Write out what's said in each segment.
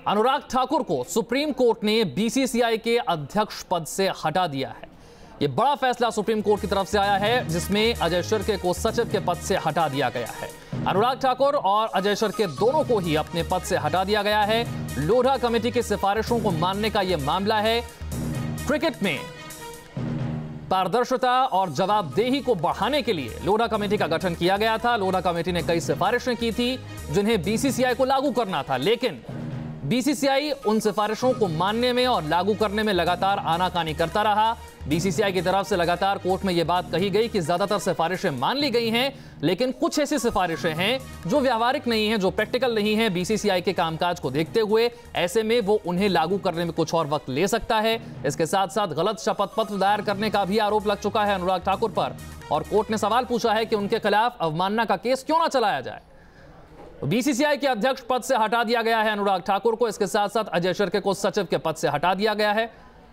अनुराग ठाकुर को supreme court ने BCCI के अध्यक्ष पद से हटा दिया है। यह बड़ा फैसला सुप्रीम कोर्ट की तरफ से आया है, जिसमें अजय शिर्के को सचिव के पद से हटा दिया गया है। अनुराग ठाकुर और अजय शिर्के दोनों को ही अपने पद से हटा दिया गया है। लोढ़ा कमेटी की सिफारिशों को मानने का यह मामला है। क्रिकेट में पारदर्शिता और जवाबदेही को बढ़ाने के लिए लोढ़ा कमेटी का गठन किया गया था। लोढ़ा कमेटी ने कई सिफारिशें की थी जिन्हें बीसीसीआई को लागू करना था, लेकिन बीसीसीआई उन सिफारिशों को मानने में और लागू करने में लगातार आनाकानी करता रहा। बीसीसीआई की तरफ से लगातार कोर्ट में यह बात कही गई कि ज्यादातर सिफारिशें मान ली गई हैं, लेकिन कुछ ऐसी सिफारिशें हैं जो व्यावहारिक नहीं हैं, जो प्रैक्टिकल नहीं हैं बीसीसीआई के कामकाज को देखते हुए। ऐसे में वो उन्हें लागू करने में कुछ और वक्त ले सकता है। इसके साथ साथ गलत शपथ पत्र दायर करने का भी आरोप लग चुका है अनुराग ठाकुर पर, और कोर्ट ने सवाल पूछा है कि उनके खिलाफ अवमानना का केस क्यों ना चलाया जाए। बीसीसीआई के अध्यक्ष पद से हटा दिया गया है अनुराग ठाकुर को। इसके साथ साथ अजय शिर्के को सचिव के पद से हटा दिया गया है।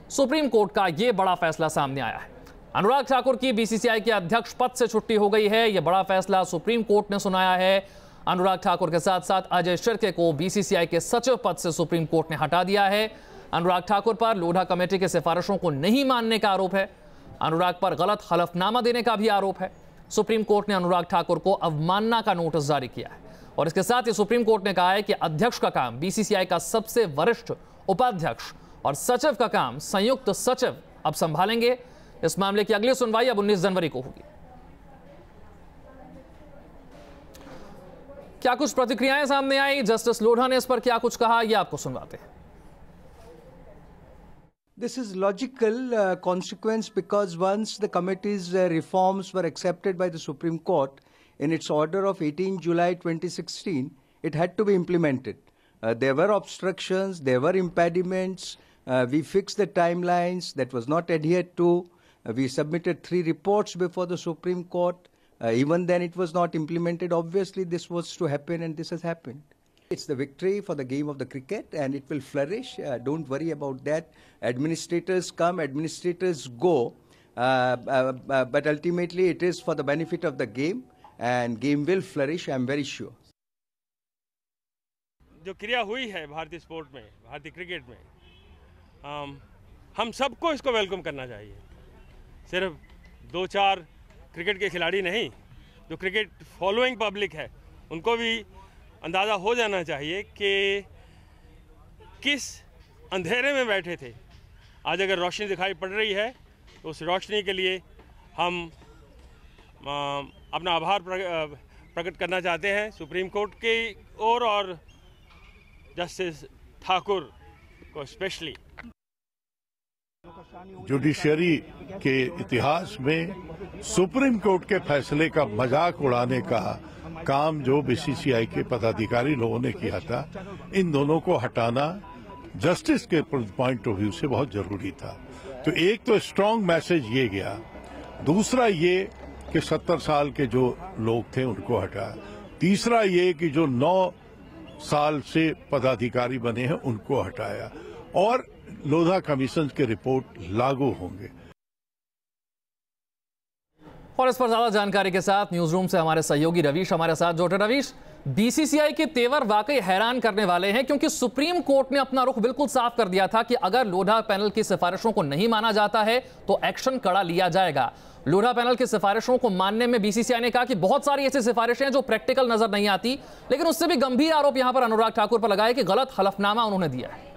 सुप्रीम कोर्ट का यह बड़ा फैसला सामने आया है। अनुराग ठाकुर की बीसीसीआई के अध्यक्ष पद से छुट्टी हो गई है। यह बड़ा फैसला सुप्रीम कोर्ट ने सुनाया है। अनुराग ठाकुर के साथ साथ अजय शिर्के को बीसीसीआई के सचिव पद से सुप्रीम कोर्ट ने हटा दिया है। अनुराग ठाकुर पर लोढ़ा कमेटी के सिफारिशों को नहीं मानने का आरोप है। अनुराग पर गलत हलफनामा देने का भी आरोप है। सुप्रीम कोर्ट ने अनुराग ठाकुर को अवमानना का नोटिस जारी किया है, और इसके साथ ही सुप्रीम कोर्ट ने कहा है कि अध्यक्ष का काम बीसीसीआई का सबसे वरिष्ठ उपाध्यक्ष और सचिव का काम संयुक्त सचिव अब संभालेंगे। इस मामले की अगली सुनवाई अब 19 जनवरी को होगी। क्या कुछ प्रतिक्रियाएं सामने आई, जस्टिस लोढ़ा ने इस पर क्या कुछ कहा, यह आपको सुनवाते हैं। This is logical consequence because once the committee's reforms were accepted by the Supreme Court in its order of 18 July 2016, it had to be implemented. There were obstructions, there were impediments. We fixed the timelines that was not adhered to. We submitted 3 reports before the Supreme Court. Even then it was not implemented. Obviously this was to happen, and this has happened. It's the victory for the game of the cricket, and it will flourish. Don't worry about that. Administrators come, administrators go. But ultimately it is for the benefit of the game, and game will flourish, I'm very sure. जो क्रिया हुई है भारतीय sport में, भारतीय cricket में, हम सबको इसको वेलकम करना चाहिए। सिर्फ 2-4 क्रिकेट के खिलाड़ी नहीं, जो क्रिकेट फॉलोइंग पब्लिक है, उनको भी अंदाज़ा हो जाना चाहिए कि किस अंधेरे में बैठे थे। आज अगर रोशनी दिखाई पड़ रही है तो उस रोशनी के लिए हम अपना आभार प्रकट करना चाहते हैं सुप्रीम कोर्ट की ओर और जस्टिस ठाकुर को स्पेशली। जुडिशरी के इतिहास में सुप्रीम कोर्ट के फैसले का मजाक उड़ाने का काम जो बीसीसीआई के पदाधिकारी लोगों ने किया था, इन दोनों को हटाना जस्टिस के पॉइंट ऑफ व्यू से बहुत जरूरी था। तो एक तो स्ट्रांग मैसेज ये गया, दूसरा ये कि 70 साल के जो लोग थे उनको हटाया, तीसरा ये कि जो 9 साल से पदाधिकारी बने हैं उनको हटाया, और लोढ़ा कमीशन के रिपोर्ट लागू होंगे। और इस पर ज्यादा जानकारी के साथ न्यूज रूम से हमारे सहयोगी रवीश हमारे साथ जुड़े। रवीश, बीसीसीआई के तेवर वाकई हैरान करने वाले हैं, क्योंकि सुप्रीम कोर्ट ने अपना रुख बिल्कुल साफ कर दिया था कि अगर लोढ़ा पैनल की सिफारिशों को नहीं माना जाता है तो एक्शन कड़ा लिया जाएगा। लोढ़ा पैनल की सिफारिशों को मानने में बीसीसीआई ने कहा कि बहुत सारी ऐसी सिफारिशें हैं जो प्रैक्टिकल नजर नहीं आती, लेकिन उससे भी गंभीर आरोप यहां पर अनुराग ठाकुर पर लगाया कि गलत हलफनामा उन्होंने दिया है।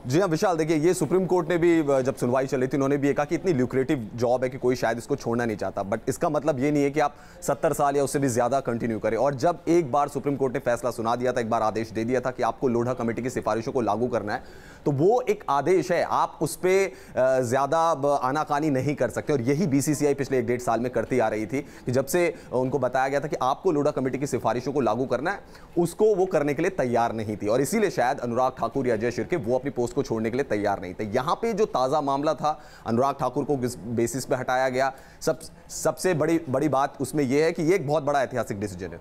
जी हाँ विशाल, देखिए ये सुप्रीम कोर्ट ने भी जब सुनवाई चली थी, उन्होंने भी कहा कि इतनी ल्यूक्रेटिव जॉब है कि कोई शायद इसको छोड़ना नहीं चाहता, बट इसका मतलब ये नहीं है कि आप 70 साल या उससे भी ज्यादा कंटिन्यू करें। और जब एक बार सुप्रीम कोर्ट ने फैसला सुना दिया था, एक बार आदेश दे दिया था कि आपको लोढ़ा कमेटी की सिफारिशों को लागू करना है, तो वो एक आदेश है, आप उस पर ज्यादा आनाकानी नहीं कर सकते। और यही बीसीसीआई पिछले 1-1.5 साल में करती आ रही थी कि जब से उनको बताया गया था कि आपको लोढ़ा कमेटी की सिफारिशों को लागू करना है, उसको वो करने के लिए तैयार नहीं थी, और इसीलिए शायद अनुराग ठाकुर या अजय शिर्के वो अपनी पोस्ट को छोड़ने के लिए तैयार नहीं थे। यहां पे जो ताजा मामला था, अनुराग ठाकुर को किस बेसिस पे हटाया गया, सबसे बड़ी बात उसमें यह है कि यह एक बहुत बड़ा ऐतिहासिक डिसीजन है।